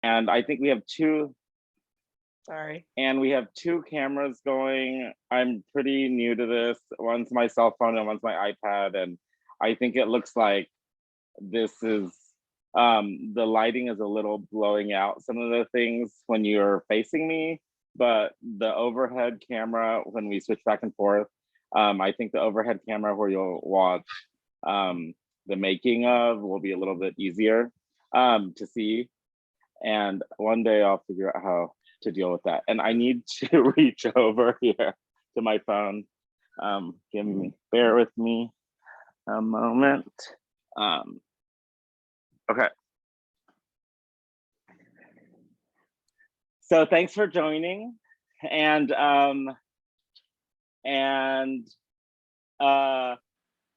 And I think we have two, Sorry. and we have two cameras going. I'm pretty new to this. One's my cell phone and one's my iPad. And I think it looks like this is, the lighting is a little blowing out some of the things when you're facing me, but the overhead camera, when we switch back and forth, I think the overhead camera where you'll watch the making of will be a little bit easier to see. And one day I'll figure out how to deal with that. And I need to reach over here to my phone. Bear with me a moment. Okay. So thanks for joining. And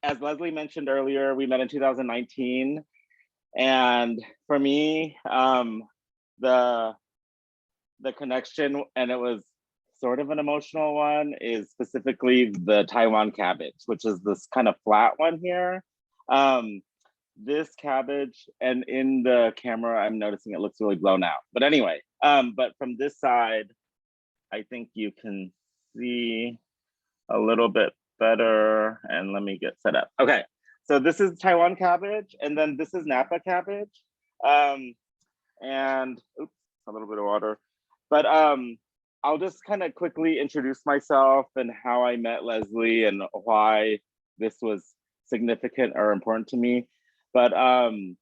as Leslie mentioned earlier, we met in 2019. And for me, the connection, and it was sort of an emotional one, is specifically the Taiwan cabbage, which is this kind of flat one here. This cabbage, and in the camera, I'm noticing it looks really blown out. But anyway, but from this side, I think you can see a little bit better. And let me get set up. Okay, so this is Taiwan cabbage, and then this is Napa cabbage. And oops, a little bit of water. But I'll just kind of quickly introduce myself and how I met Leslie and why this was significant or important to me. But I'm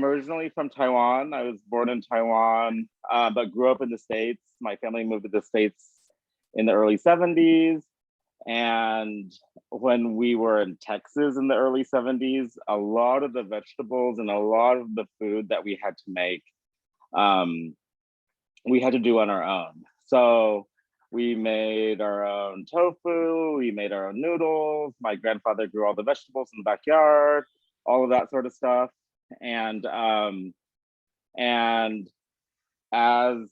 originally from Taiwan. I was born in Taiwan, but grew up in the States. My family moved to the States in the early 70s. And when we were in Texas in the early 70s, a lot of the vegetables and a lot of the food that we had to make, we had to do on our own. So we made our own tofu, we made our own noodles. My grandfather grew all the vegetables in the backyard, all of that sort of stuff. And as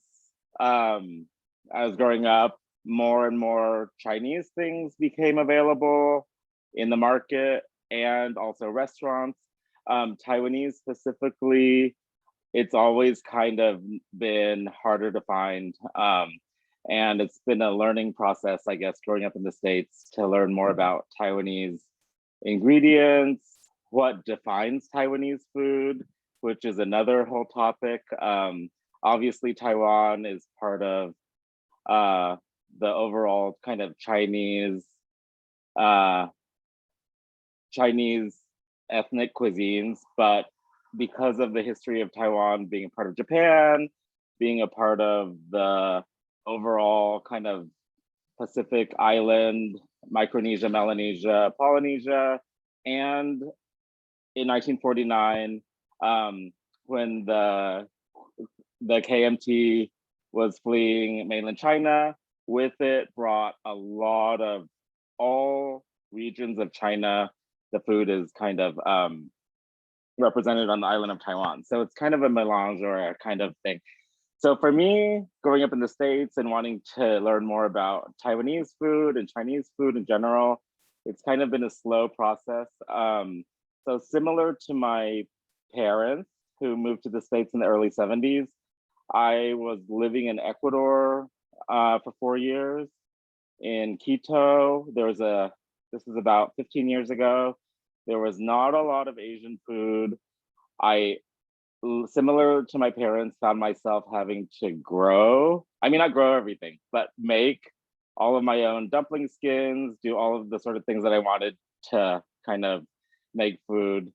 growing up, more and more Chinese things became available in the market and also restaurants. Taiwanese specifically, it's always kind of been harder to find. And it's been a learning process, I guess, growing up in the States to learn more about Taiwanese ingredients, what defines Taiwanese food, which is another whole topic. Obviously, Taiwan is part of the overall kind of Chinese ethnic cuisines, but because of the history of Taiwan being a part of Japan, being a part of the overall kind of Pacific Island, Micronesia, Melanesia, Polynesia, and in 1949, when the KMT was fleeing mainland China, with it brought a lot of all regions of China. The food is kind of represented on the island of Taiwan. So it's kind of a melange or a kind of thing. So for me, growing up in the States and wanting to learn more about Taiwanese food and Chinese food in general, it's kind of been a slow process. So similar to my parents who moved to the States in the early 70s, I was living in Ecuador for 4 years in Quito. This is about 15 years ago. There was not a lot of Asian food. I, similar to my parents, found myself having to not grow everything, but make all of my own dumpling skins, do all of the sort of things that I wanted to kind of make food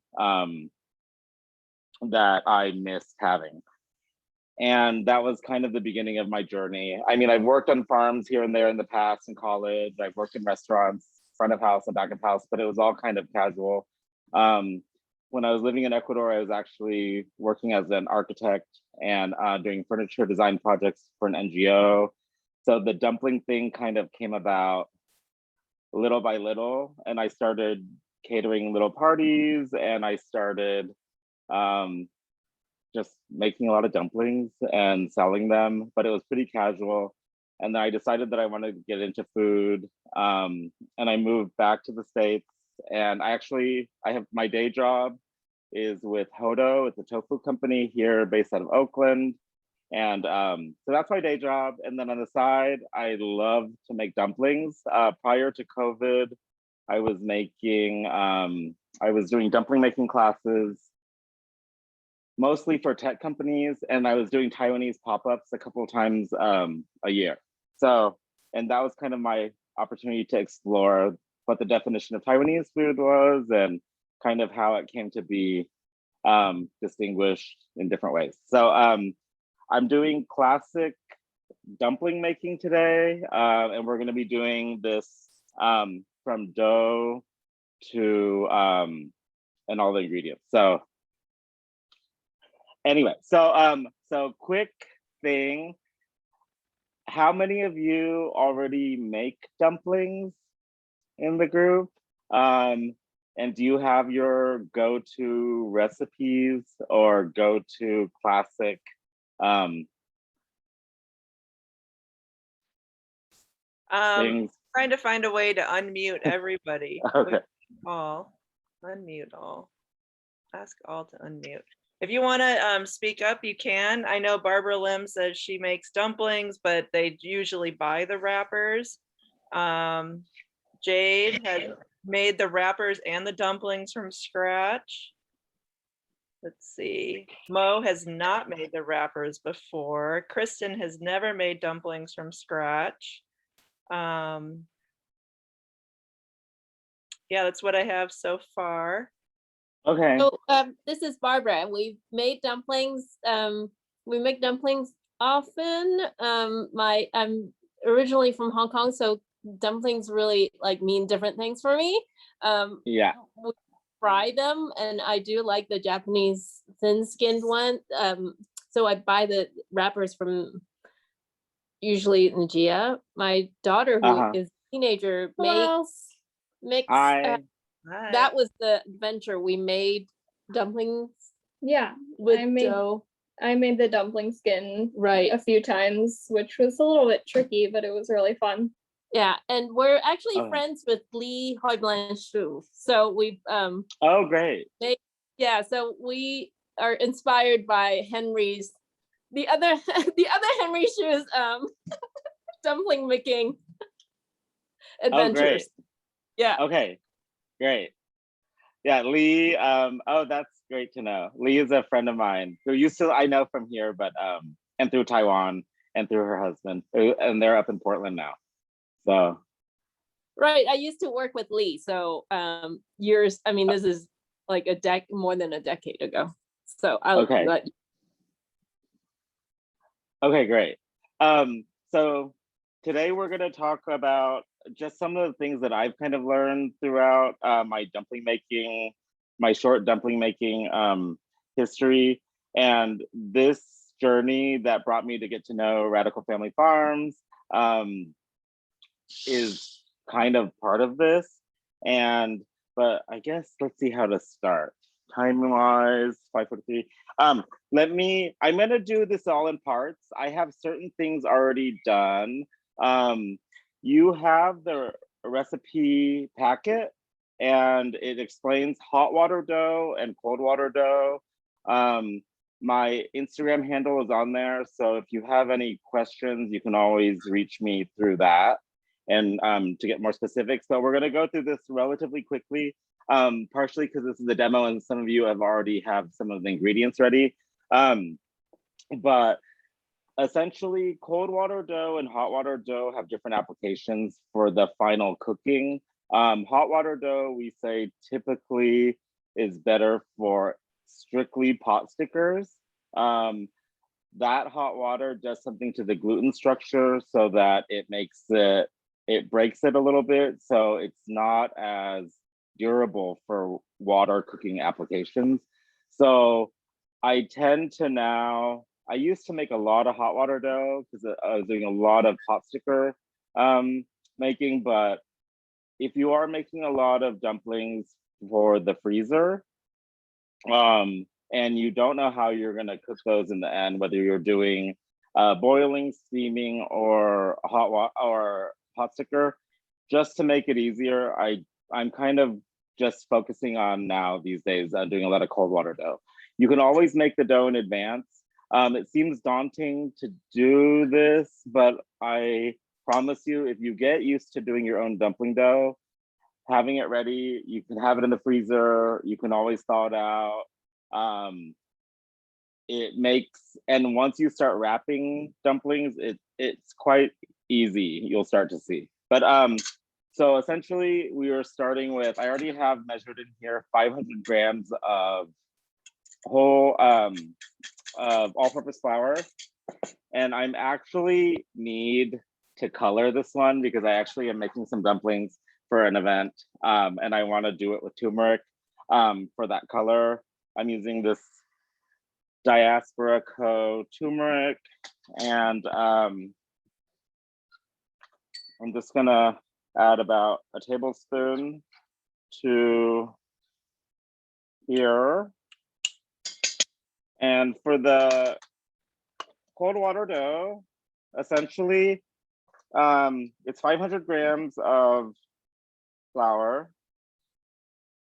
that I missed having. And that was kind of the beginning of my journey. I mean, I've worked on farms here and there in the past in college. I've worked in restaurants, front of house and back of house, but it was all kind of casual. When I was living in Ecuador, I was actually working as an architect and doing furniture design projects for an NGO. So the dumpling thing kind of came about little by little, and I started catering little parties, and I started just making a lot of dumplings and selling them, but it was pretty casual. And then I decided that I wanted to get into food, and I moved back to the States. And I have my day job is with Hodo. It's a tofu company here based out of Oakland. And so that's my day job. And then on the side, I love to make dumplings. Prior to COVID, I was doing dumpling making classes, mostly for tech companies. And I was doing Taiwanese pop-ups a couple of times a year. So, and that was kind of my opportunity to explore what the definition of Taiwanese food was and kind of how it came to be distinguished in different ways. So I'm doing classic dumpling making today, and we're going to be doing this from dough to and all the ingredients. So anyway, so quick thing. How many of you already make dumplings in the group? And do you have your go-to recipes or go-to classic things? Trying to find a way to unmute everybody. Okay. All unmute all. Ask all to unmute. If you want to speak up, you can. I know Barbara Lim says she makes dumplings, but they usually buy the wrappers. Jade has made the wrappers and the dumplings from scratch. Let's see. Mo has not made the wrappers before. Kristen has never made dumplings from scratch. Yeah, that's what I have so far. Okay. So this is Barbara. We made dumplings. We make dumplings often. I'm originally from Hong Kong, so dumplings really like mean different things for me. Yeah. We fry them, and I do like the Japanese thin-skinned one. So I buy the wrappers from usually Nigeria. My daughter, who is a teenager, makes. That was the adventure. We made dumplings. Yeah, with dough. I made the dumpling skin a few times, which was a little bit tricky, but it was really fun. Yeah, and we're actually friends with Lee Hoi Blanche Shu. So we've oh great. So we are inspired by Henry's the other Henry Shu's dumpling making adventures. Oh great. Yeah. Okay. Great. Yeah, Lee. Oh, that's great to know. Lee is a friend of mine who I know from here, but and through Taiwan and through her husband, and they're up in Portland now. So. Right, I used to work with Lee. So years. I mean, this is like more than a decade ago. So Okay, great. So today we're going to talk about just some of the things that I've kind of learned throughout my short dumpling making history, and this journey that brought me to get to know Radical Family Farms is kind of part of this. But I guess let's see how to start. Time-wise, 5:43. I'm gonna do this all in parts. I have certain things already done. You have the recipe packet, and it explains hot water dough and cold water dough. My Instagram handle is on there, so if you have any questions, you can always reach me through that and to get more specifics. But we're gonna go through this relatively quickly, partially because this is a demo and some of you already have some of the ingredients ready. But essentially, cold water dough and hot water dough have different applications for the final cooking. Hot water dough, we say typically is better for strictly pot stickers. That hot water does something to the gluten structure so that it breaks it a little bit, so it's not as durable for water cooking applications. So I tend to now, I used to make a lot of hot water dough because I was doing a lot of pot sticker making, but if you are making a lot of dumplings for the freezer, and you don't know how you're gonna cook those in the end, whether you're doing boiling, steaming, or hot sticker, just to make it easier, I'm kind of just focusing on now these days, doing a lot of cold water dough. You can always make the dough in advance. It seems daunting to do this, but I promise you, if you get used to doing your own dumpling dough, having it ready, you can have it in the freezer, you can always thaw it out. It makes, and once you start wrapping dumplings, it's quite easy, you'll start to see. But so essentially we are starting with, I already have measured in here 500 grams of whole all-purpose flour. And I'm actually need to color this one because I actually am making some dumplings for an event, and I want to do it with turmeric for that color. I'm using this Diaspora Co turmeric, and I'm just gonna add about a tablespoon to here. And for the cold water dough, essentially, it's 500 grams of flour.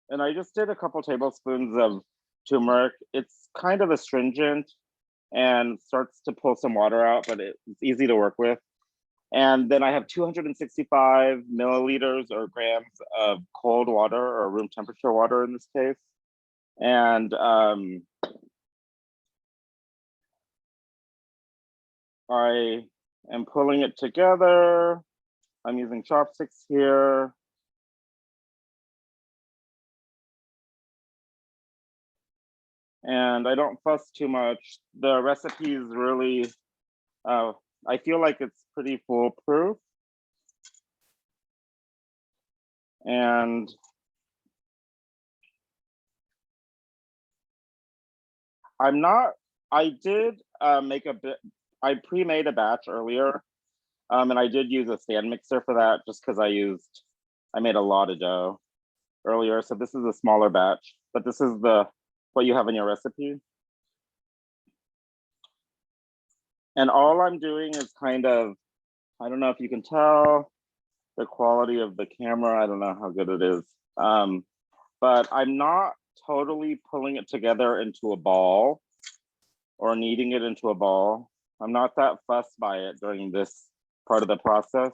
And I just did a couple tablespoons of turmeric. It's kind of astringent and starts to pull some water out, but it's easy to work with. And then I have 265 milliliters or grams of cold water, or room temperature water in this case. And I am pulling it together. I'm using chopsticks here. And I don't fuss too much. The recipe is really, I feel like it's pretty foolproof. And I did make a bit, I pre-made a batch earlier, and I did use a stand mixer for that just because I made a lot of dough earlier. So this is a smaller batch, but this is what you have in your recipe. And all I'm doing is kind of, I don't know if you can tell the quality of the camera. I don't know how good it is. But I'm not totally pulling it together into a ball or kneading it into a ball. I'm not that fussed by it during this part of the process.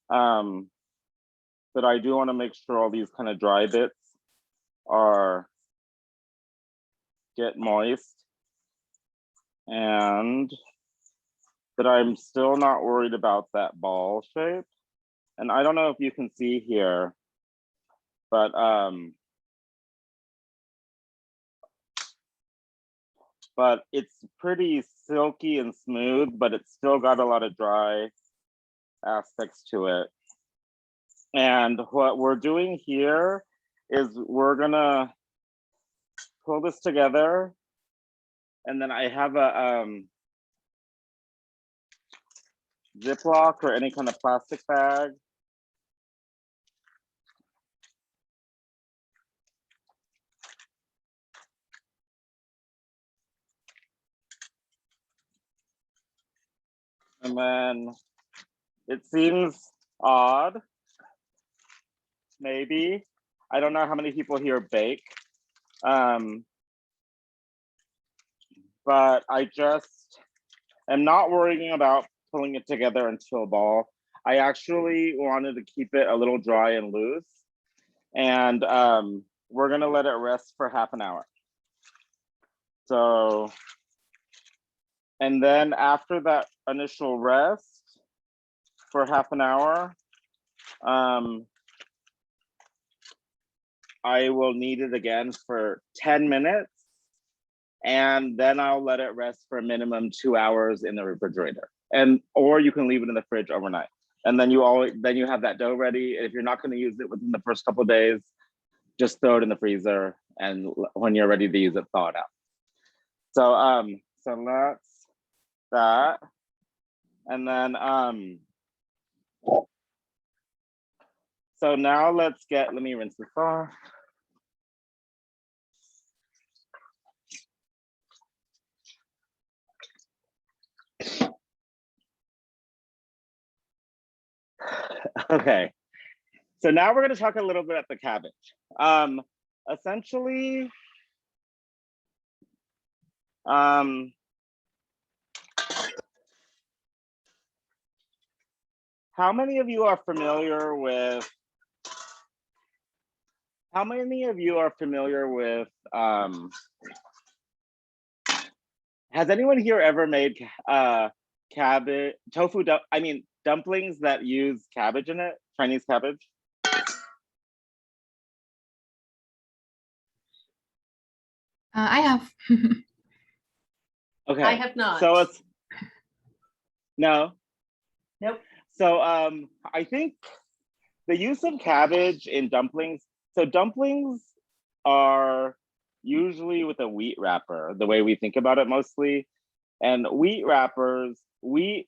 But I do want to make sure all these kind of dry bits get moist, and that I'm still not worried about that ball shape. And I don't know if you can see here, but it's pretty silky and smooth, but it's still got a lot of dry aspects to it. And what we're doing here is we're gonna pull this together, and then I have a Ziploc or any kind of plastic bag. And then it seems odd, maybe. I don't know how many people here bake. But I just am not worrying about pulling it together into a ball. I actually wanted to keep it a little dry and loose. And we're gonna let it rest for half an hour. So, and then after that initial rest for half an hour, I will knead it again for 10 minutes. And then I'll let it rest for a minimum 2 hours in the refrigerator. Or you can leave it in the fridge overnight. And then you have that dough ready. If you're not going to use it within the first couple of days, just throw it in the freezer, and when you're ready to use it, thaw it out. So that's that. And then so now let me rinse this off. Okay, So now we're going to talk a little bit about the cabbage. Essentially, how many of you are familiar with has anyone here ever made cabbage, tofu, dumplings that use cabbage in it, Chinese cabbage? I have. Okay. I have not. So it's, no? Nope. So I think the use of cabbage in dumplings, so dumplings are usually with a wheat wrapper, the way we think about it mostly. And wheat wrappers, wheat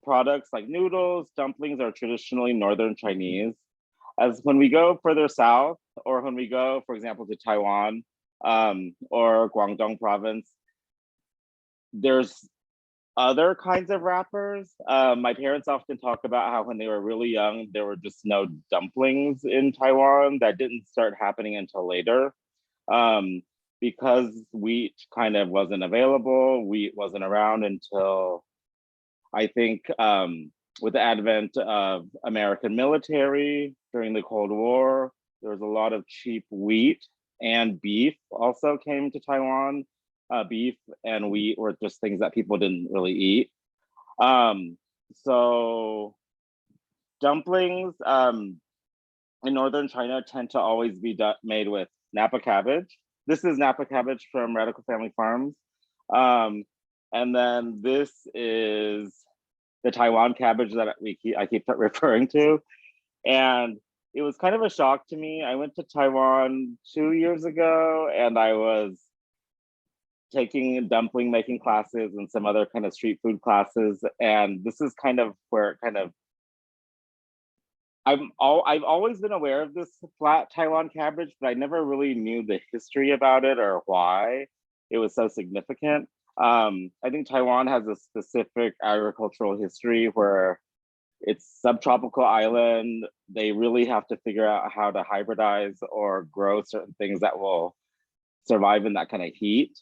products like noodles, dumplings are traditionally Northern Chinese. As when we go further south, or when we go, for example, to Taiwan or Guangdong province, there's other kinds of wrappers. My parents often talk about how when they were really young, there were just no dumplings in Taiwan. That didn't start happening until later. Because wheat kind of wasn't available, wheat wasn't around until, I think, with the advent of American military during the Cold War, there was a lot of cheap wheat, and beef also came to Taiwan. Beef and wheat were just things that people didn't really eat. So dumplings in Northern China tend to always be made with Napa cabbage. This is Napa cabbage from Radical Family Farms. And then this is the Taiwan cabbage that I keep referring to. And it was kind of a shock to me. I went to Taiwan 2 years ago, and I was taking dumpling making classes and some other kind of street food classes. And this is kind of where it kind of, I've always been aware of this flat Taiwan cabbage, but I never really knew the history about it or why it was so significant. I think Taiwan has a specific agricultural history where it's subtropical island. They really have to figure out how to hybridize or grow certain things that will survive in that kind of heat.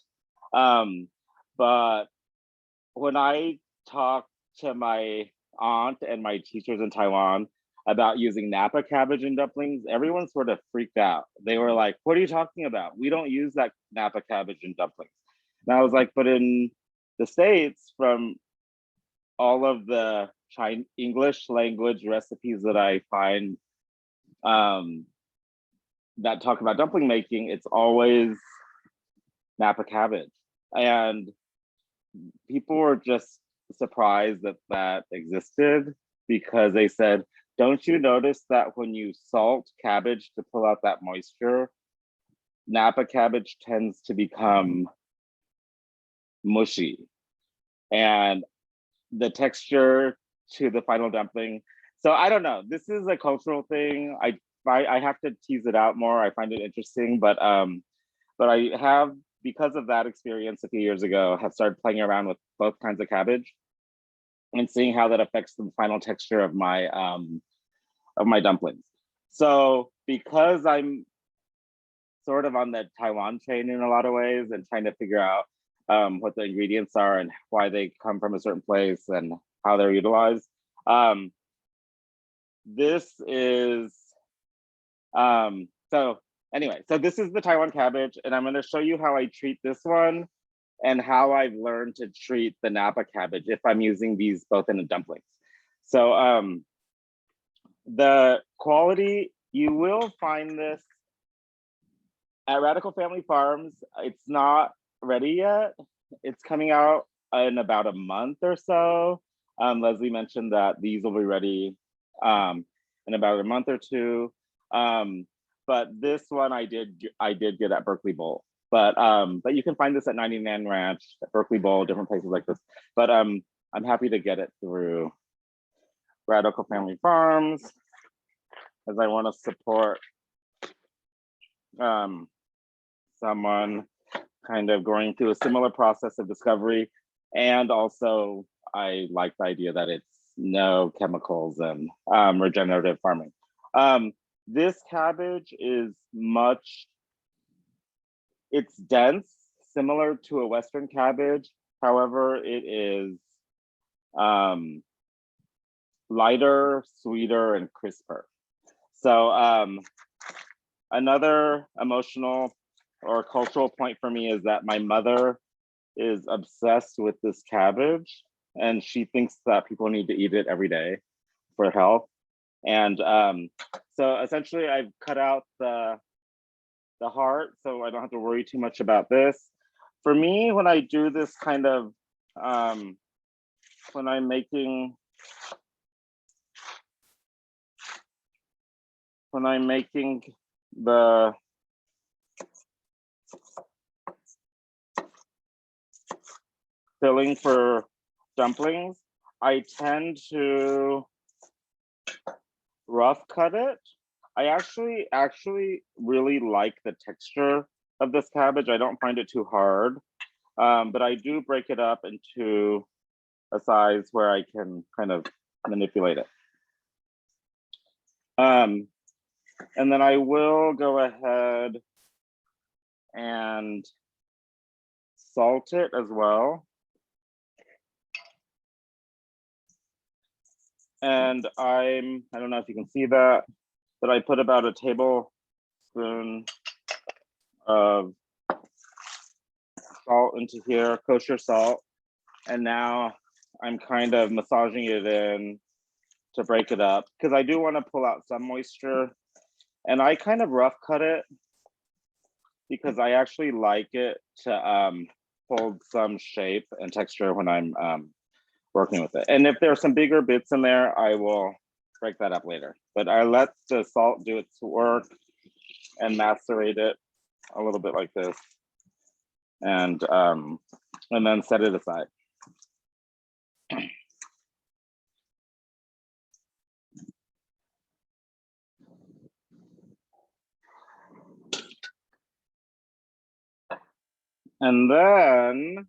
But when I talked to my aunt and my teachers in Taiwan about using Napa cabbage in dumplings, everyone sort of freaked out. They were like, what are you talking about? We don't use that Napa cabbage in dumplings. And I was like, but in the States, from all of the English language recipes that I find that talk about dumpling making, it's always Napa cabbage. And people were just surprised that that existed, because they said, don't you notice that when you salt cabbage to pull out that moisture, Napa cabbage tends to become mushy, and the texture to the final dumpling. So I don't know, this is a cultural thing. I have to tease it out more. I find it interesting, but I have, because of that experience a few years ago, have started playing around with both kinds of cabbage and seeing how that affects the final texture of my dumplings. So because I'm sort of on the Taiwan chain in a lot of ways and trying to figure out what the ingredients are and why they come from a certain place and how they're utilized. This is, so anyway, so this is the Taiwan cabbage, and I'm going to show you how I treat this one and how I've learned to treat the Napa cabbage if I'm using these both in the dumplings. So the quality, you will find this at Radical Family Farms. It's not ready yet. It's coming out in about a month or so. Leslie mentioned that these will be ready in about a month or two. But this one I did get at Berkeley Bowl. But you can find this at 99 Ranch, at Berkeley Bowl, different places like this. But I'm happy to get it through Radical Family Farms, as I want to support someone kind of going through a similar process of discovery. And also I like the idea that it's no chemicals and regenerative farming. This cabbage is it's dense, similar to a Western cabbage. However, it is lighter, sweeter, and crisper. So another emotional or cultural point for me is that my mother is obsessed with this cabbage, and she thinks that people need to eat it every day for health. And so essentially I've cut out the heart, so I don't have to worry too much about this. For me, when I do this kind of, when I'm making the filling for dumplings, I tend to rough cut it. I actually really like the texture of this cabbage. I don't find it too hard, but I do break it up into a size where I can kind of manipulate it. And then I will go ahead and salt it as well. And I don't know if you can see that, but I put about a tablespoon of salt into here, kosher salt. And now I'm kind of massaging it in to break it up, because I do want to pull out some moisture. And I kind of rough cut it because I actually like it to hold some shape and texture when I'm working with it. And if there's some bigger bits in there, I will break that up later. But I let the salt do its work and macerate it a little bit like this, and then set it aside. And then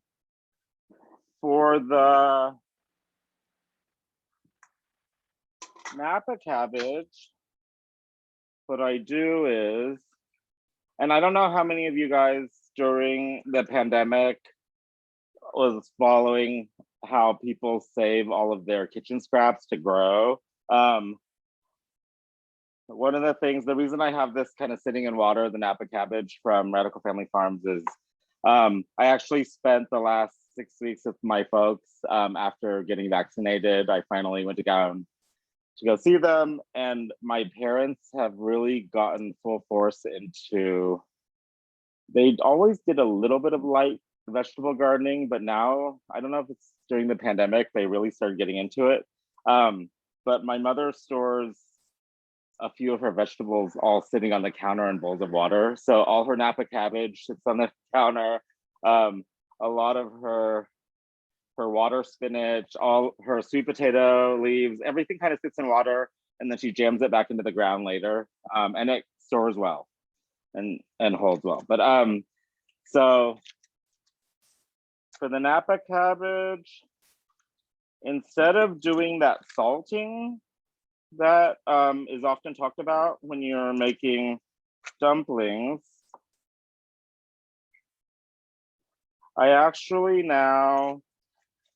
for the Napa cabbage, what I do is, and I don't know how many of you guys during the pandemic was following how people save all of their kitchen scraps to grow. One of the things, the reason I have this kind of sitting in water, the Napa cabbage from Radical Family Farms, is I actually spent the last 6 weeks with my folks after getting vaccinated. I finally went to go see them, and my parents have really gotten full force into, they always did a little bit of light vegetable gardening, but now, I don't know if it's during the pandemic, they really started getting into it. But my mother stores a few of her vegetables all sitting on the counter in bowls of water. So all her Napa cabbage sits on the counter. A lot of her water spinach, all her sweet potato leaves, everything kind of sits in water, and then she jams it back into the ground later. And it stores well and holds well. But so for the Napa cabbage, instead of doing that salting that is often talked about when you're making dumplings, I actually now,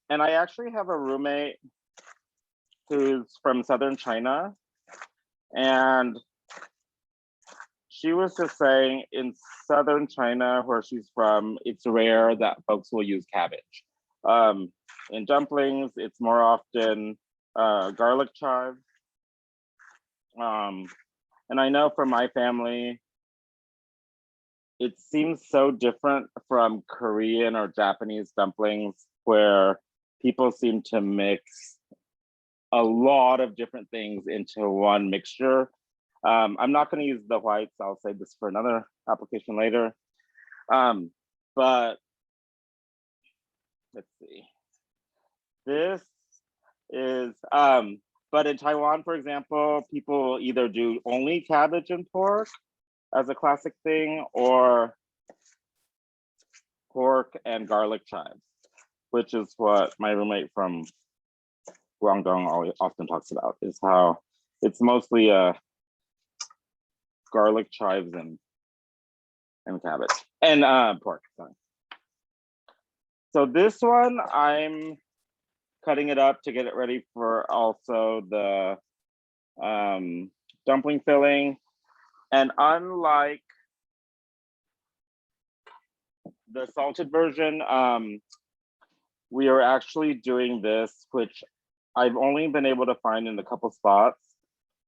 and I actually have a roommate who's from southern China, and she was just saying in southern China, where she's from, it's rare that folks will use cabbage. In dumplings, it's more often garlic chive. And I know for my family, it seems so different from Korean or Japanese dumplings, where people seem to mix a lot of different things into one mixture. I'm not going to use the whites. I'll save this for another application later. But let's see. This is, but in Taiwan, for example, people either do only cabbage and pork as a classic thing, or pork and garlic chives, which is what my roommate from Guangdong often talks about, is how it's mostly a garlic, chives, and cabbage and pork. Sorry. So this one, I'm cutting it up to get it ready for also the dumpling filling. And unlike the salted version, we are actually doing this, which I've only been able to find in a couple spots.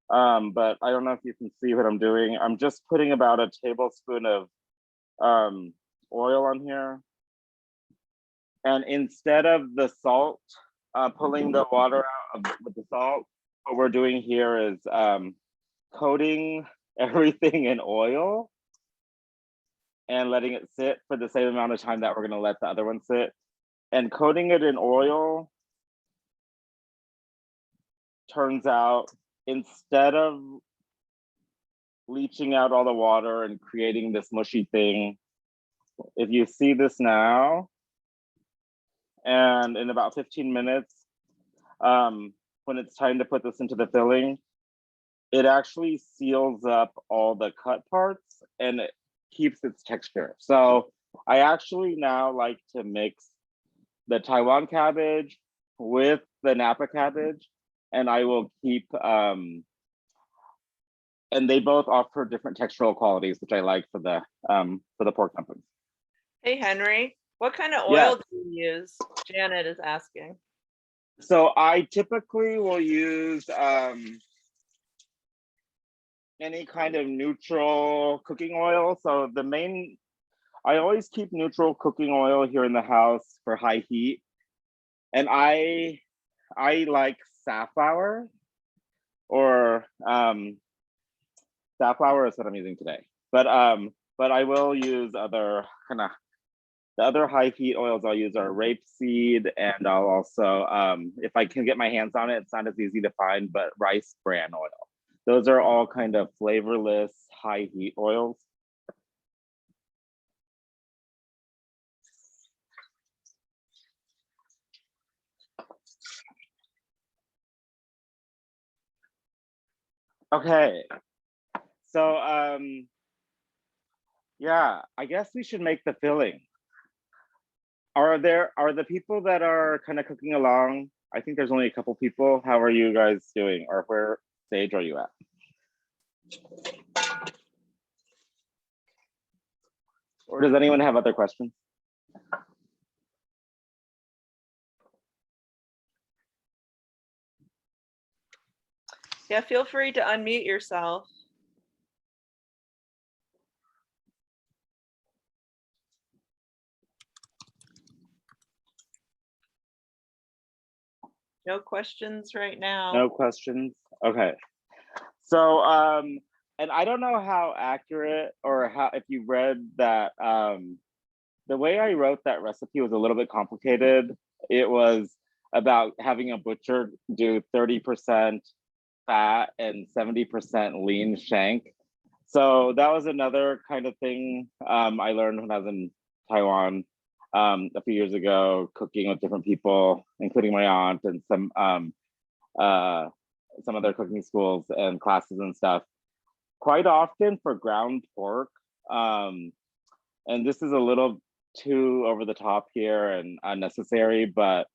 But I don't know if you can see what I'm doing. I'm just putting about a tablespoon of oil on here. And instead of the salt, pulling the water out with the salt, what we're doing here is coating everything in oil and letting it sit for the same amount of time that we're going to let the other one sit. And coating it in oil turns out, instead of leaching out all the water and creating this mushy thing, if you see this now, and in about 15 minutes, when it's time to put this into the filling, it actually seals up all the cut parts and it keeps its texture. So I actually now like to mix the Taiwan cabbage with the Napa cabbage, and I will keep, and they both offer different textural qualities, which I like for the pork dumplings. Hey, Henry, what kind of Yeah. oil do you use? Janet is asking. So I typically will use any kind of neutral cooking oil. So I always keep neutral cooking oil here in the house for high heat. And I like safflower, or safflower is what I'm using today. But I will use other the other high heat oils I'll use are rapeseed, and I'll also, if I can get my hands on it, it's not as easy to find, but rice bran oil. Those are all kind of flavorless high heat oils. Okay, so yeah, I guess we should make the filling. Are the people that are kind of cooking along? I think there's only a couple people. How are you guys doing, or where stage are you at? Or does anyone have other questions? Yeah, feel free to unmute yourself. No questions right now. No questions? Okay. So, and I don't know how accurate or how, if you read that, the way I wrote that recipe was a little bit complicated. It was about having a butcher do 30% fat and 70% lean shank. So that was another kind of thing I learned when I was in Taiwan a few years ago, cooking with different people, including my aunt and some other cooking schools and classes and stuff. Quite often for ground pork, and this is a little too over the top here and unnecessary, but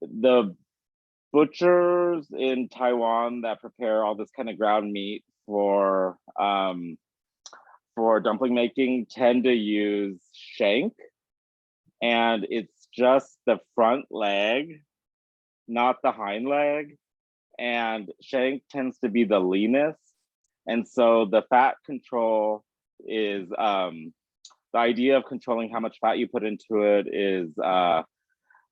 the butchers in Taiwan that prepare all this kind of ground meat for dumpling making tend to use shank, and it's just the front leg, not the hind leg, and shank tends to be the leanest, and so the fat control is the idea of controlling how much fat you put into it is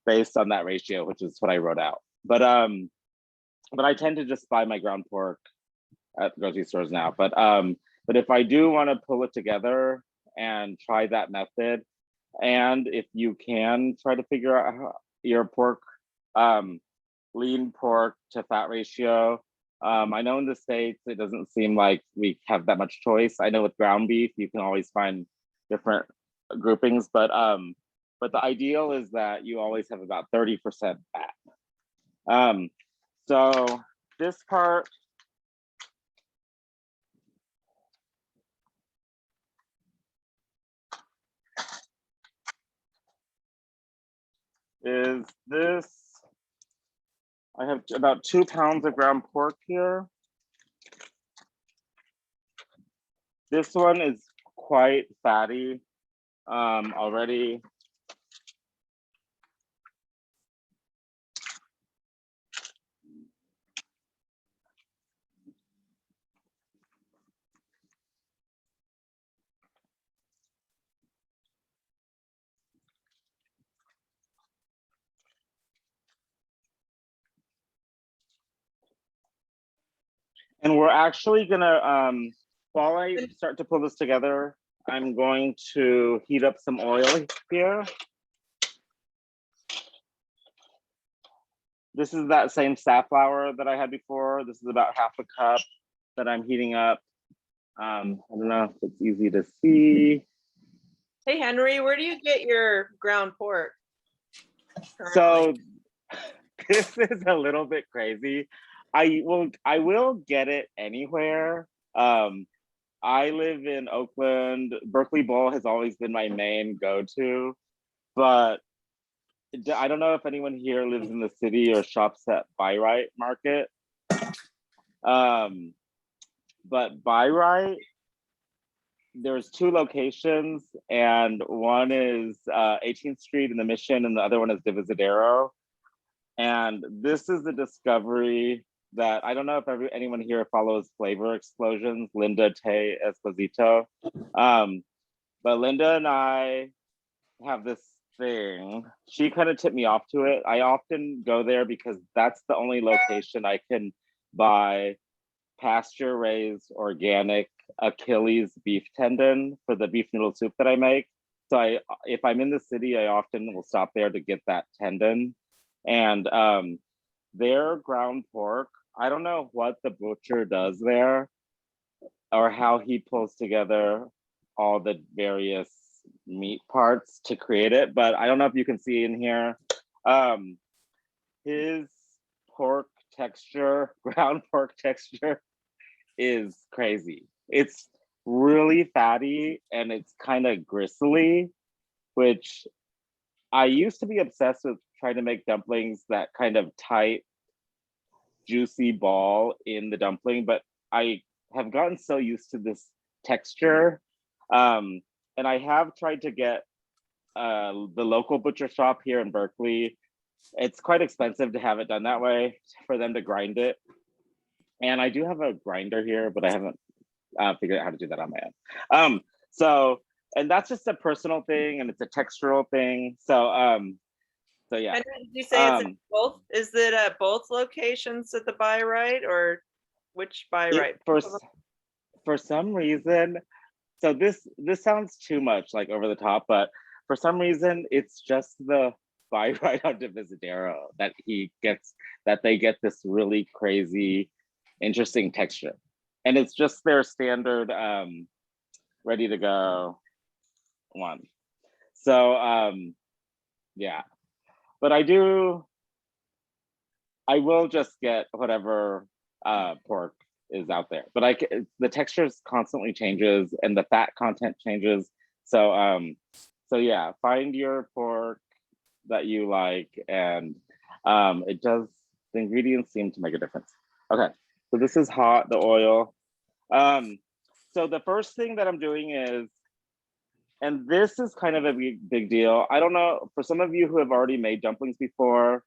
based on that ratio, which is what I wrote out. But I tend to just buy my ground pork at the grocery stores now. But if I do want to pull it together and try that method, and if you can try to figure out how your pork, lean pork to fat ratio, I know in the States it doesn't seem like we have that much choice. I know with ground beef you can always find different groupings, but the ideal is that you always have about 30% fat. So this part, is this. I have about 2 pounds of ground pork here. This one is quite fatty already. And we're actually gonna, while I start to pull this together, I'm going to heat up some oil here. This is that same safflower that I had before. This is about half a cup that I'm heating up. I don't know if it's easy to see. Hey, Henry, where do you get your ground pork? So this is a little bit crazy. I will get it anywhere. I live in Oakland. Berkeley Bowl has always been my main go-to, but I don't know if anyone here lives in the city or shops at Buy Right Market. But Buy Right, there's 2 locations, and one is 18th Street in the Mission, and the other one is Divisadero. And this is a discovery that I don't know if anyone here follows Flavor Explosions, Linda Tay Esposito. But Linda and I have this thing. She kind of tipped me off to it. I often go there because that's the only location I can buy pasture raised organic Achilles beef tendon for the beef noodle soup that I make. So if I'm in the city, I often will stop there to get that tendon. And their ground pork, I don't know what the butcher does there or how he pulls together all the various meat parts to create it, but I don't know if you can see in here. His pork texture, ground pork texture, is crazy. It's really fatty and it's kind of gristly, which I used to be obsessed with trying to make dumplings that kind of tight, juicy ball in the dumpling, but I have gotten so used to this texture. And I have tried to get the local butcher shop here in Berkeley. It's quite expensive to have it done that way for them to grind it. And I do have a grinder here, but I haven't figured out how to do that on my own. And that's just a personal thing, and it's a textural thing. So yeah. And did you say it's at both? Is it at both locations at the Buy Right, or which Buy Right? For some reason, so this sounds too much like over the top, but for some reason it's just the Buy Right on Divisadero that they get this really crazy, interesting texture, and it's just their standard ready to go one. So yeah, but I will just get whatever pork is out there, but the texture constantly changes and the fat content changes. So yeah, find your pork that you like, and the ingredients seem to make a difference. Okay, so this is hot, the oil. So the first thing that I'm doing is, and this is kind of a big deal. I don't know, for some of you who have already made dumplings before,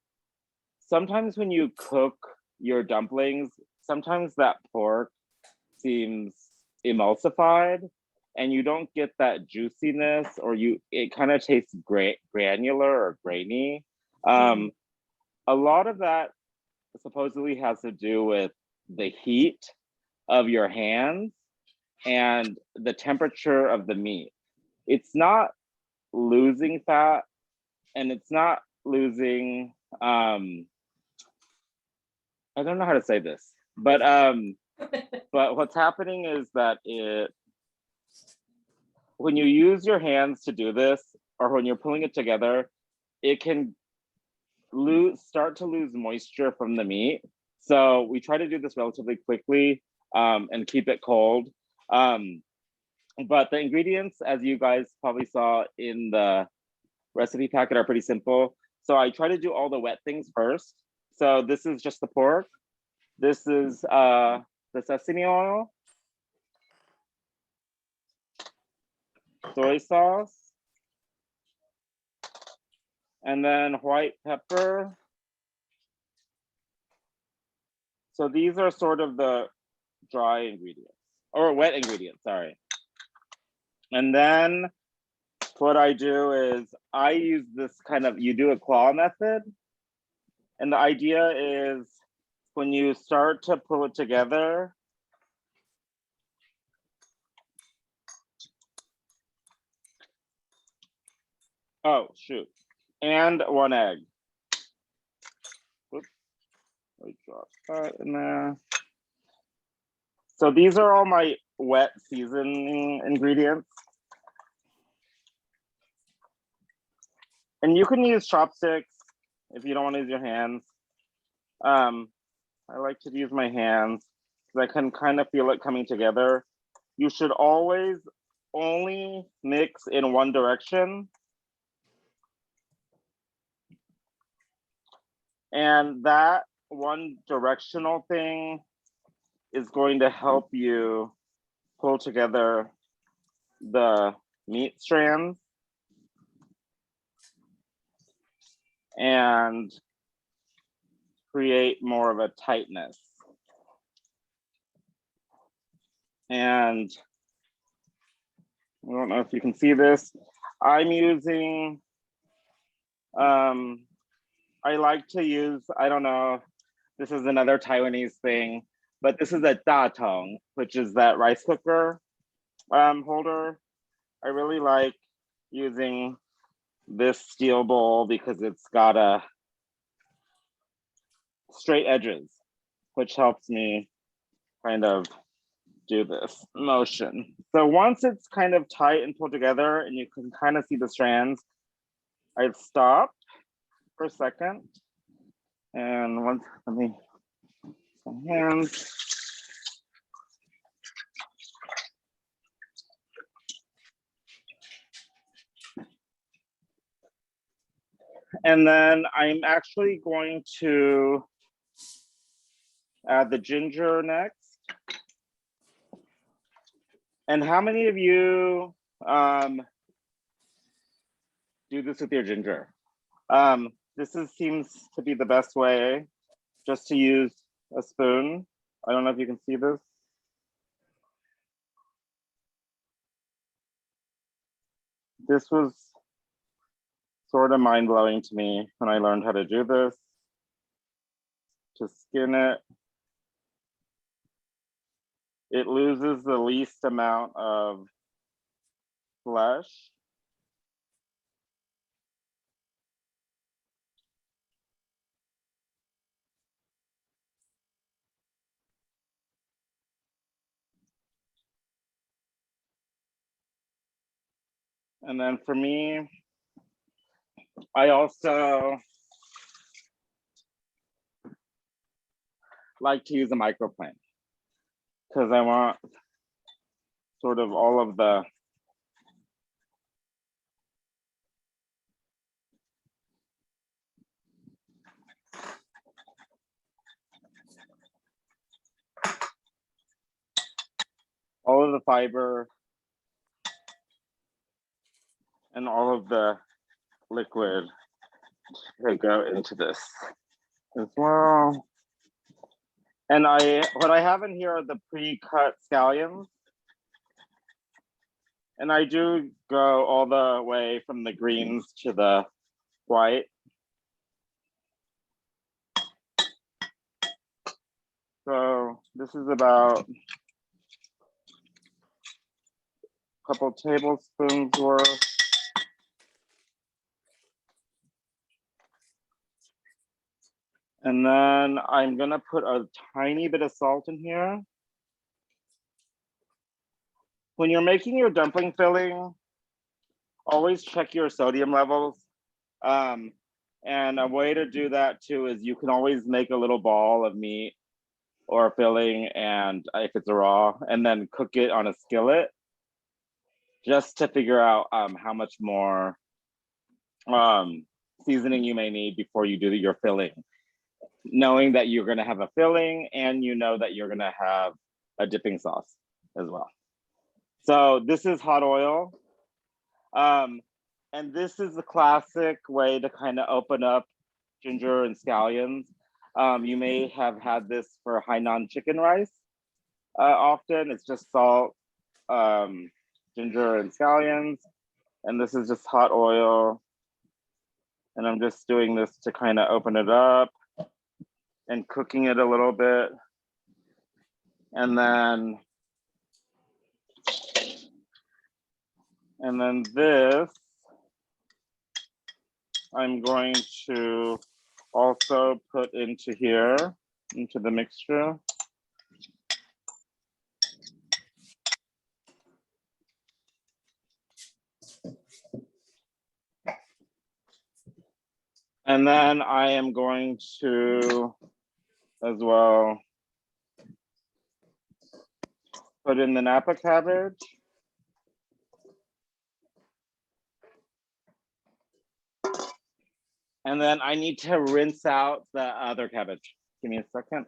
sometimes when you cook your dumplings, sometimes that pork seems emulsified and you don't get that juiciness, or it kind of tastes granular or grainy. A lot of that supposedly has to do with the heat of your hands and the temperature of the meat. It's not losing fat and it's not losing, I don't know how to say this, but what's happening is that when you use your hands to do this, or when you're pulling it together, it can start to lose moisture from the meat. So we try to do this relatively quickly and keep it cold. But the ingredients, as you guys probably saw in the recipe packet, are pretty simple. So I try to do all the wet things first. So this is just the pork. This is the sesame oil, soy sauce, and then white pepper. So these are sort of the dry ingredients, or wet ingredients, sorry. And then what I do is I use this kind of, you do a claw method. And the idea is when you start to pull it together, oh, shoot. And 1 egg. Oops. Let me drop that in there. So these are all my wet seasoning ingredients. And you can use chopsticks if you don't want to use your hands. I like to use my hands because I can kind of feel it coming together. You should always only mix in one direction. And that one directional thing is going to help you pull together the meat strands and create more of a tightness. And I don't know if you can see this. I'm using, I like to use, I don't know, this is another Taiwanese thing, but this is a da tong, which is that rice cooker holder. I really like using this steel bowl because it's got a straight edges, which helps me kind of do this motion. So once it's kind of tight and pulled together and you can kind of see the strands, I'd stop for a second. And once, let me, some hands. And then I'm actually going to add the ginger next. And how many of you do this with your ginger? Seems to be the best way, just to use a spoon. I don't know if you can see this. This was sort of mind-blowing to me when I learned how to do this. To skin it, it loses the least amount of flesh. And then for me, I also like to use a microplane because I want sort of all of the fiber and all of the liquid to go into this as well. And what I have in here are the pre-cut scallions. And I do go all the way from the greens to the white. So this is about a couple tablespoons worth. And then I'm gonna put a tiny bit of salt in here. When you're making your dumpling filling, always check your sodium levels. And a way to do that too is you can always make a little ball of meat or filling, and if it's a raw, and then cook it on a skillet just to figure out how much more seasoning you may need before you do your filling, knowing that you're going to have a filling and you know that you're going to have a dipping sauce as well. So this is hot oil. And this is the classic way to kind of open up ginger and scallions. You may have had this for Hainan chicken rice. Often it's just salt, ginger and scallions. And this is just hot oil. And I'm just doing this to kind of open it up and cooking it a little bit. And then this, I'm going to also put into here, into the mixture. And then I am going to, as well, put in the Napa cabbage. And then I need to rinse out the other cabbage. Give me a second.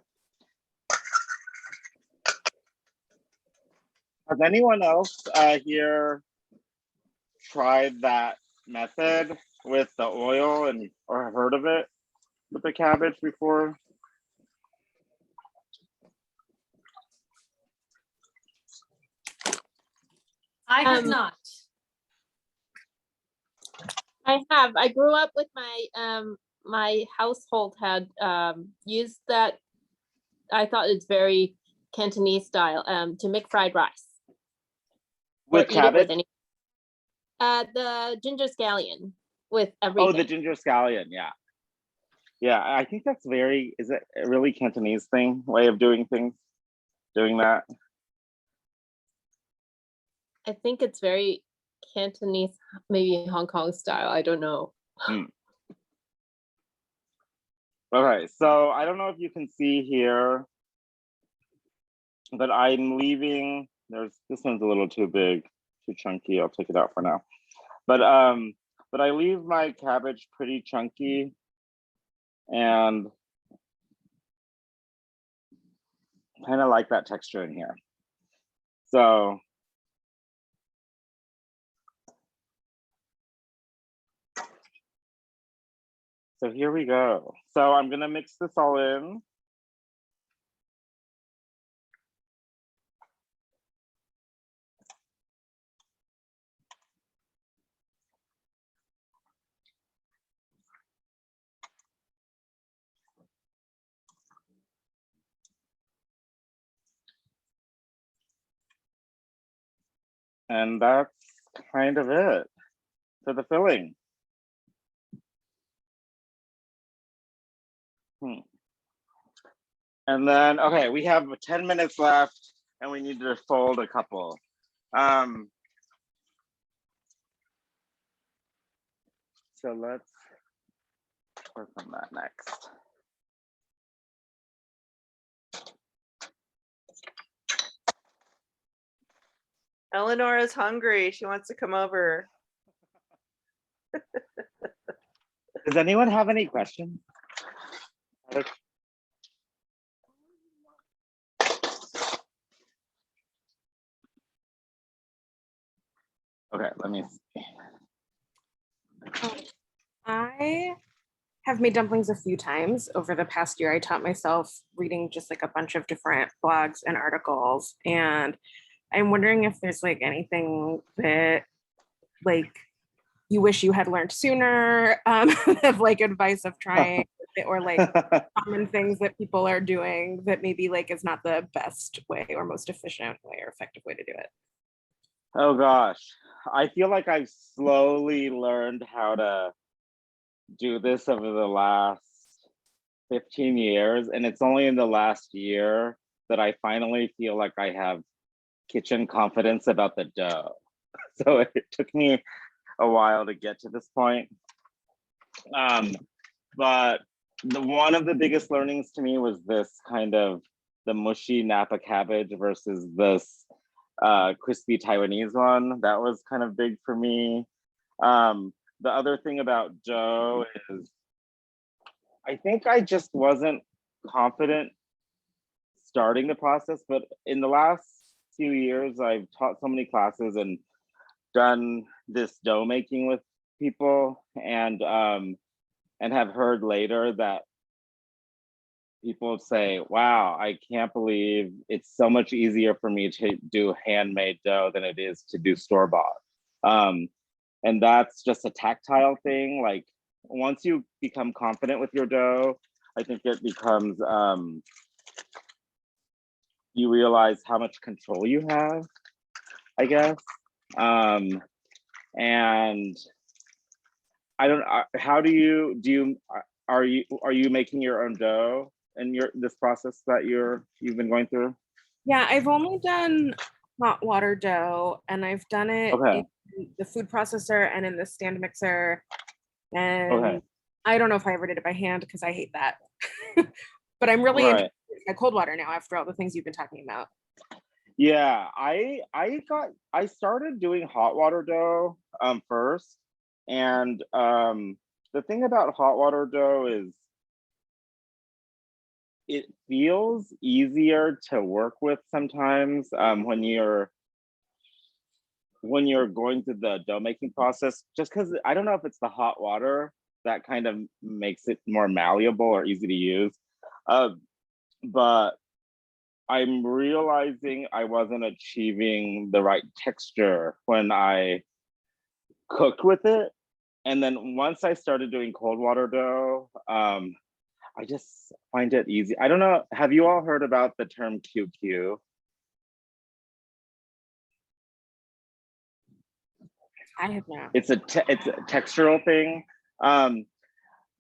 Has anyone else here tried that method with the oil and or heard of it with the cabbage before? I have not. I have. I grew up with my household had used that. I thought it's very Cantonese style to make fried rice. Or With eat it cabbage? any- the ginger scallion with everything. Oh, the ginger scallion, yeah. Yeah, I think that's is it a really Cantonese way of doing things? Doing that? I think it's very Cantonese, maybe Hong Kong style. I don't know. Okay, so I don't know if you can see here, but I'm leaving, this one's a little too big, too chunky. I'll take it out for now. But I leave my cabbage pretty chunky and kind of like that texture in here. So here we go. So I'm gonna mix this all in. And that's kind of it for the filling. And then, okay, we have 10 minutes left and we need to fold a couple. So let's work on that next. Eleanor is hungry. She wants to come over. Does anyone have any questions? Okay, let me see. I have made dumplings a few times over the past year. I taught myself reading just like a bunch of different blogs and articles, and I'm wondering if there's like anything that like you wish you had learned sooner, of like advice of trying it, or like common things that people are doing that maybe like is not the best way or most efficient way or effective way to do it. Oh gosh, I feel like I've slowly learned how to do this over the last 15 years. And it's only in the last year that I finally feel like I have kitchen confidence about the dough. So it took me a while to get to this point. But one of the biggest learnings to me was this kind of the mushy Napa cabbage versus this crispy Taiwanese one. That was kind of big for me. the other thing about dough is I think I just wasn't confident starting the process, but in the last few years, I've taught so many classes and done this dough making with people, and have heard later that people say, wow, I can't believe it's so much easier for me to do handmade dough than it is to do store-bought. And that's just a tactile thing. Like once you become confident with your dough, I think it becomes, you realize how much control you have, I guess. And I don't, how do you, are you making your own dough in this process that you've been going through? Yeah, I've only done hot water dough, and I've done it Okay. in the food processor and in the stand mixer. And Okay. I don't know if I ever did it by hand because I hate that. But I'm really into Right. my cold water now after all the things you've been talking about. Yeah, I started doing hot water dough first, and the thing about hot water dough is it feels easier to work with sometimes when you're going through the dough making process, just because I don't know if it's the hot water that kind of makes it more malleable or easy to use, but I'm realizing I wasn't achieving the right texture when I cooked with it. And then once I started doing cold water dough, I just find it easy. I don't know, have you all heard about the term QQ? I have not. It's a textural thing.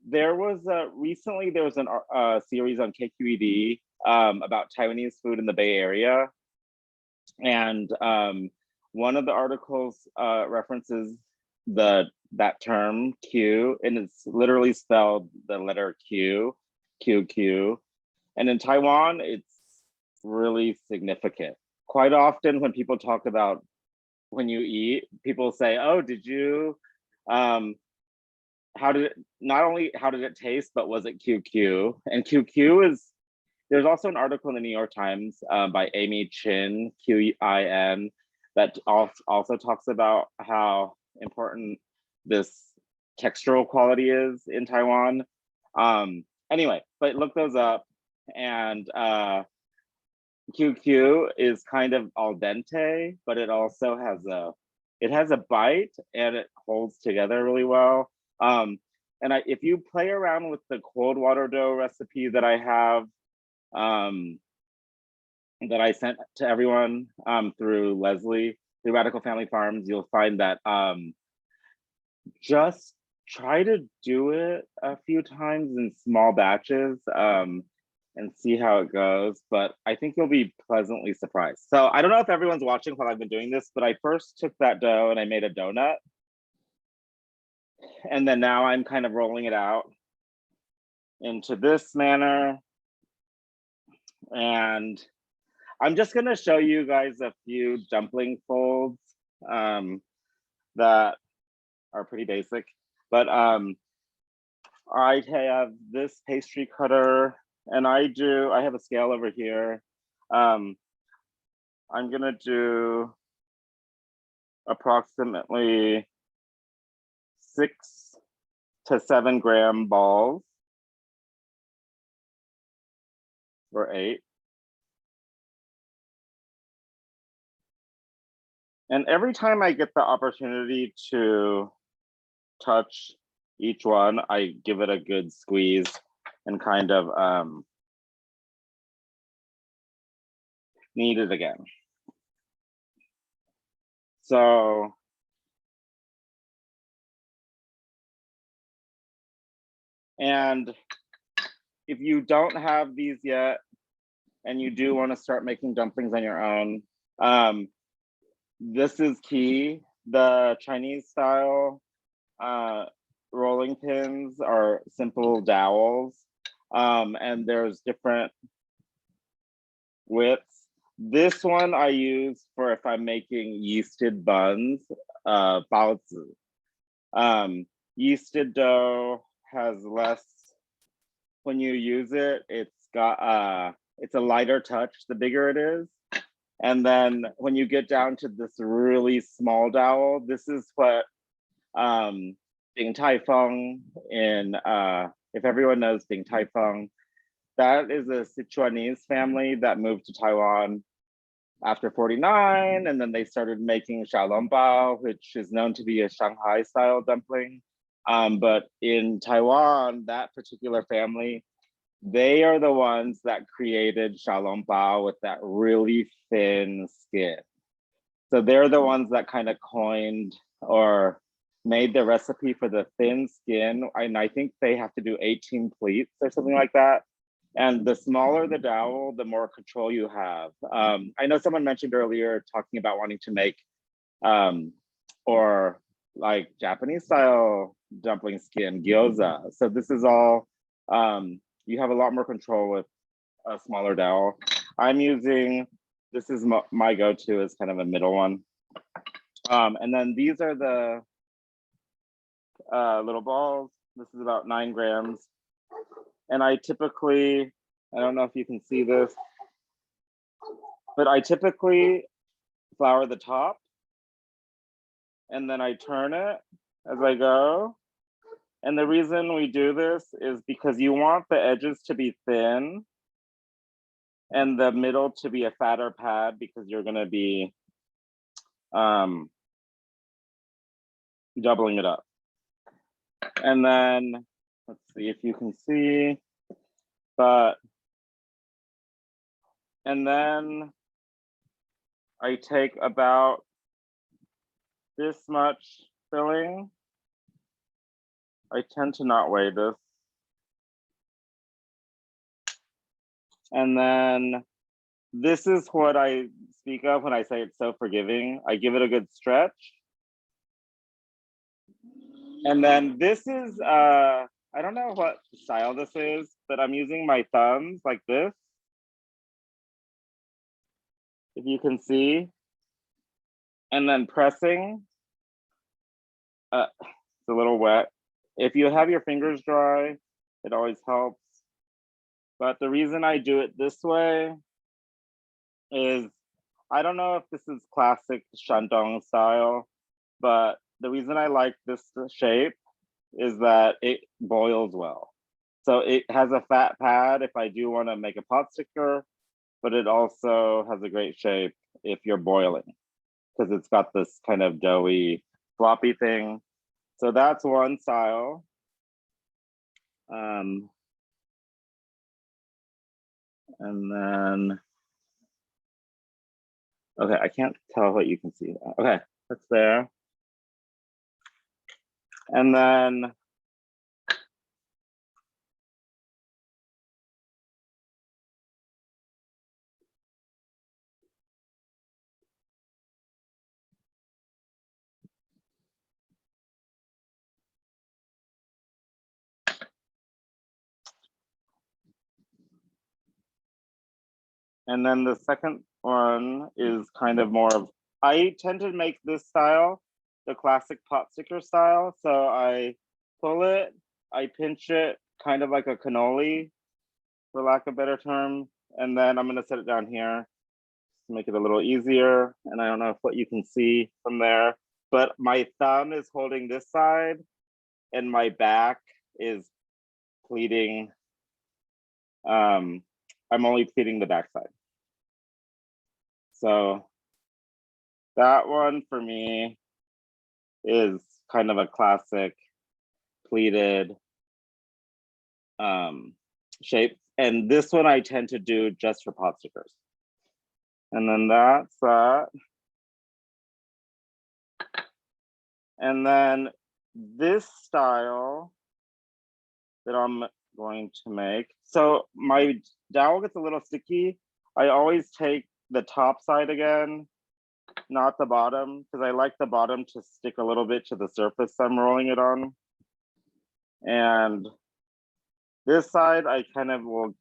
Recently there was a series on KQED about Taiwanese food in the Bay Area, and one of the articles references that term Q, and it's literally spelled the letter Q, QQ, and in Taiwan it's really significant. Quite often when people talk about when you eat, people say, oh, did you how did it taste, but was it QQ? And QQ is, there's also an article in the New York Times by Amy Chin, Quin, that also talks about how important this textural quality is in Taiwan. Anyway, but look those up, and QQ is kind of al dente, but it also has a bite and it holds together really well. And if you play around with the cold water dough recipe that I have, that I sent to everyone through Leslie, through Radical Family Farms, you'll find that just try to do it a few times in small batches and see how it goes. But I think you'll be pleasantly surprised. So I don't know if everyone's watching while I've been doing this, but I first took that dough and I made a donut. And then now I'm kind of rolling it out into this manner. And I'm just gonna show you guys a few dumpling folds that are pretty basic. But I have this pastry cutter, and I have a scale over here. I'm gonna do approximately 6 to 7 gram balls, or 8. And every time I get the opportunity to touch each one, I give it a good squeeze and kind of knead it again. So and if you don't have these yet and you do want to start making dumplings on your own, this is key. The Chinese style rolling pins are simple dowels, and there's different widths. This one I use for if I'm making yeasted buns, baozi. yeasted dough has less, when you use it, it's got it's a lighter touch the bigger it is. And then when you get down to this really small dowel, this is what Ding Tai Fung in, if everyone knows Ding Tai Fung, that is a Sichuanese family that moved to Taiwan after 49, and then they started making xiaolongbao, which is known to be a Shanghai style dumpling. But in Taiwan, that particular family, they are the ones that created xiaolongbao with that really thin skin. So they're the ones that kind of coined or made the recipe for the thin skin. And I think they have to do 18 pleats or something like that. And the smaller the dowel, the more control you have. I know someone mentioned earlier talking about wanting to make or like Japanese style dumpling skin, gyoza. So this is all, you have a lot more control with a smaller dowel. I'm using, this is my go-to, is kind of a middle one. And then these are the little balls. This is about 9 grams. And I typically, I don't know if you can see this, but I typically flour the top and then I turn it as I go. And the reason we do this is because you want the edges to be thin and the middle to be a fatter pad, because you're gonna be doubling it up. And then, let's see if you can see, but, and then I take about this much filling. I tend to not weigh this. And then this is what I speak of when I say it's so forgiving. I give it a good stretch. And then this is, I don't know what style this is, but I'm using my thumbs like this. If you can see. And then pressing. It's a little wet. If you have your fingers dry, it always helps. But the reason I do it this way is, I don't know if this is classic Shandong style, but the reason I like this shape is that it boils well. So it has a fat pad if I do want to make a pot sticker, but it also has a great shape if you're boiling, because it's got this kind of doughy, floppy thing. So that's one style. And then, okay, I can't tell what you can see. Okay, that's there. And then, the second one is kind of more of, I tend to make this style, the classic pot sticker style. So I pull it, I pinch it, kind of like a cannoli, for lack of a better term. And then I'm gonna set it down here to make it a little easier. And I don't know if what you can see from there, but my thumb is holding this side and my back is pleating. I'm only pleating the back side. So that one for me is kind of a classic pleated shape. And this one I tend to do just for pot stickers. And then that's that. And then this style that I'm going to make. So my dowel gets a little sticky. I always take the top side again, not the bottom, because I like the bottom to stick a little bit to the surface I'm rolling it on. And this side, I kind of will,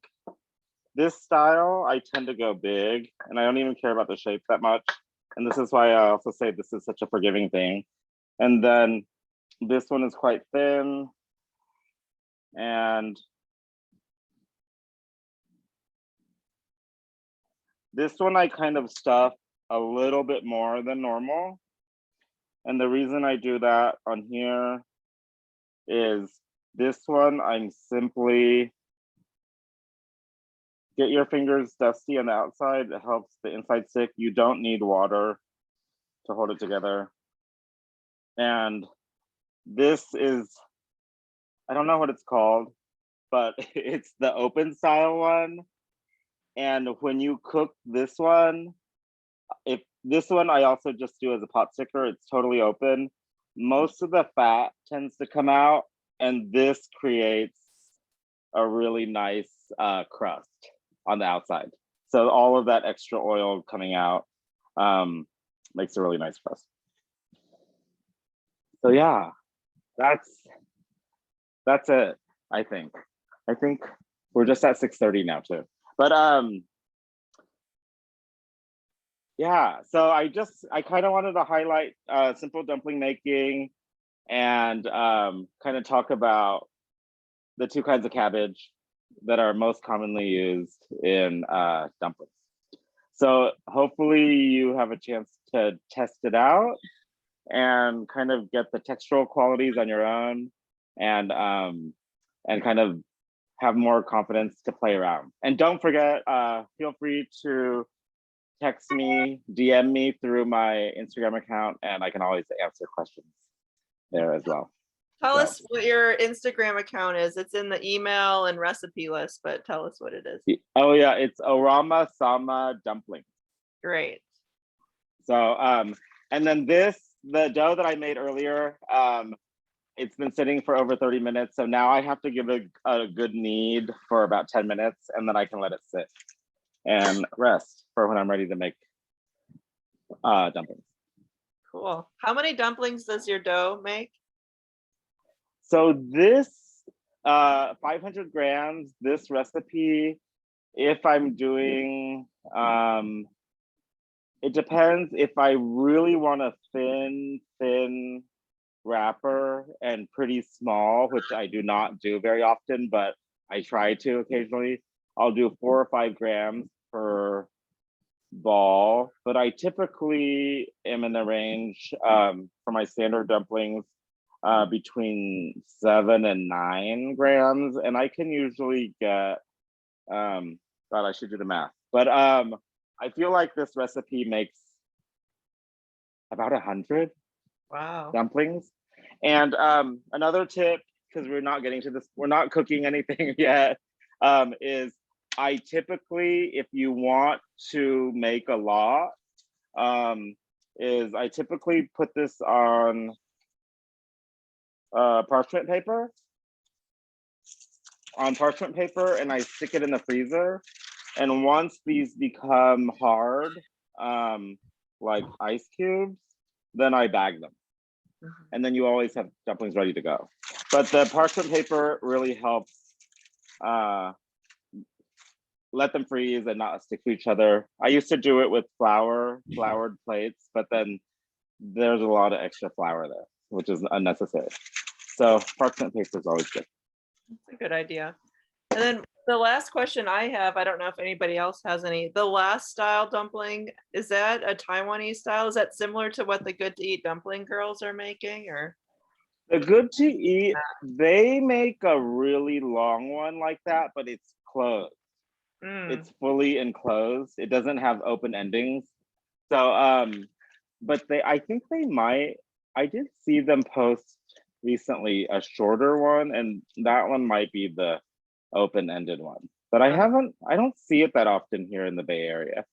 this style, I tend to go big, and I don't even care about the shape that much. And this is why I also say this is such a forgiving thing. And then this one is quite thin. And this one I kind of stuff a little bit more than normal. And the reason I do that on here is this one, I'm simply, get your fingers dusty on the outside, it helps the inside stick. You don't need water to hold it together. And this is, I don't know what it's called, but it's the open style one. And when you cook this one, if this one I also just do as a pot sticker, it's totally open. Most of the fat tends to come out, and this creates a really nice crust on the outside. So all of that extra oil coming out makes a really nice crust. So yeah, that's it, I think. I think we're just at 6:30 now too. But yeah, so I kind of wanted to highlight simple dumpling making and kind of talk about the two kinds of cabbage that are most commonly used in dumplings. So hopefully you have a chance to test it out and kind of get the textural qualities on your own and kind of have more confidence to play around. And don't forget, feel free to text me, DM me through my Instagram account, and I can always answer questions there as well. Tell us what your Instagram account is. It's in the email and recipe list, but tell us what it is. Oh yeah, it's Orama Sama Dumpling. Great. So, and then the dough that I made earlier, it's been sitting for over 30 minutes. So now I have to give it a good knead for about 10 minutes, and then I can let it sit and rest for when I'm ready to make dumplings. Cool. How many dumplings does your dough make? So this 500 grams, this recipe, if I'm doing, it depends. If I really want a thin wrapper and pretty small, which I do not do very often, but I try to occasionally, I'll do 4 or 5 grams per ball. But I typically am in the range for my standard dumplings between 7 and 9 grams, and I can usually get God, I should do the math, but I feel like this recipe makes about 100 Wow. dumplings. And another tip, because we're not getting to this, we're not cooking anything yet, is I typically, if you want to make a lot, is I typically put this on parchment paper, and I stick it in the freezer. And once these become hard, like ice cubes, then I bag them. And then you always have dumplings ready to go. But the parchment paper really helps let them freeze and not stick to each other. I used to do it with floured plates, but then there's a lot of extra flour there, which is unnecessary. So parchment paper is always good. That's a good idea. And then the last question I have, I don't know if anybody else has any, the last style dumpling, is that a Taiwanese style? Is that similar to what the Good to Eat dumpling girls are making, or? The Good to Eat, they make a really long one like that, but it's closed. It's fully enclosed. It doesn't have open endings. So, but I think they might, I did see them post recently a shorter one, and that one might be the open-ended one. But I don't see it that often here in the Bay Area.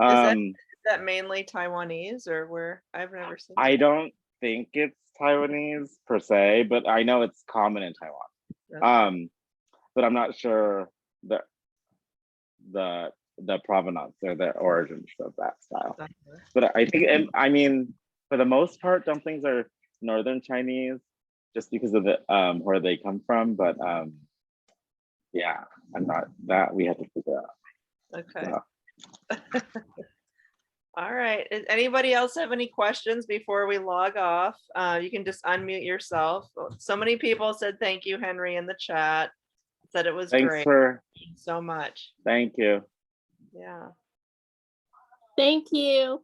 Is that mainly Taiwanese, or where? I've never seen I that. don't think it's Taiwanese per se, but I know it's common in Taiwan. Okay. But I'm not sure the provenance or the origins of that style. But I think, and I mean, for the most part, dumplings are Northern Chinese, just because of the where they come from. But yeah, I'm not that we have to figure out. Okay. So. All right. Anybody else have any questions before we log off? You can just unmute yourself. So many people said thank you, Henry, in the chat. Said it was Thanks great. for, Thank you so much. thank you. Yeah. Thank you.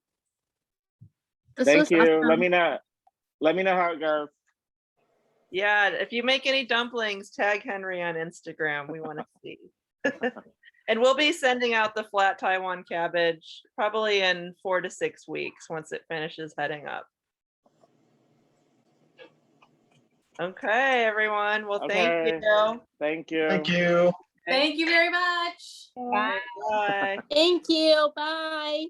This Thank was you. awesome. Let me know how it goes. Yeah. If you make any dumplings, tag Henry on Instagram. We want to see. And we'll be sending out the flat Taiwan cabbage probably in 4 to 6 weeks once it finishes heading up. Okay, everyone. Well, thank Okay. you. Thank you. Thank you. Thank you very much. Bye. Thank you. Bye.